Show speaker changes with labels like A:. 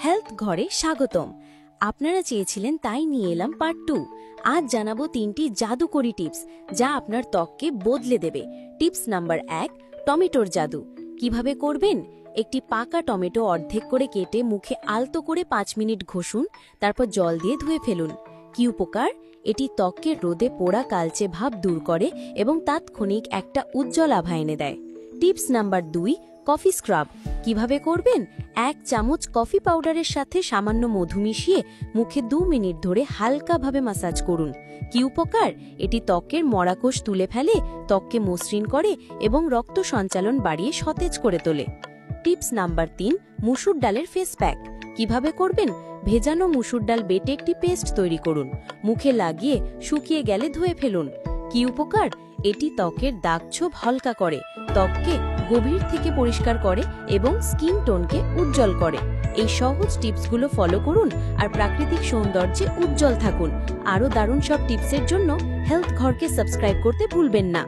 A: Health ঘরে স্বাগতম। আপনারা চেয়েছিলেন তাই নিয়ে এলাম পার্ট 2। আজ জানাবো 3টি জাদুকরি টিপস যা আপনার ত্বককে বদলে দেবে। টিপস নাম্বার 1, টমেটোর জাদু। কিভাবে করবেন? একটি পাকা টমেটো অর্ধেক করে কেটে মুখে আলতো করে 5 মিনিট ঘষুন, তারপর জল দিয়ে ধুয়ে ফেলুন। কি উপকার? এটি ত্বককে রোদে পোড়া কালচে ভাব দূর করে এবং তাৎক্ষণিক একটা উজ্জ্বল আভা এনে দেয়। Tips number 2, coffee scrub. কিভাবে করবেন? 1 চামচ কফি পাউডারের সাথে সামান্য মধু মিশিয়ে মুখে 2 মিনিট ধরে হালকাভাবে ম্যাসাজ করুন। কি উপকার? এটি ত্বকের মরাকোষ তুলে ফেলে, ত্বককে মসৃণ করে এবং রক্ত সঞ্চালন বাড়িয়ে সতেজ করে তোলে। টিপস নাম্বার 3, মুসুর ডালের ফেস প্যাক। কিভাবে করবেন? ভেজানো মুসুর ডাল বেটে একটি পেস্ট তৈরি করুন, মুখে লাগিয়ে শুকিয়ে গেলে ধুয়ে ফেলুন। কি উপকার? এটি ত্বকের দাগছোপ হালকা করে, ত্বককে গভীর থেকে পরিষ্কার করে এবং স্কিন টোনকে উজ্জ্বল করে। এই সহজ টিপসগুলো ফলো করুন আর প্রাকৃতিক সৌন্দর্যে উজ্জ্বল থাকুন। আরও দারুণ সব টিপসের জন্য হেলথ ঘরকে সাবস্ক্রাইব করতে ভুলবেন না।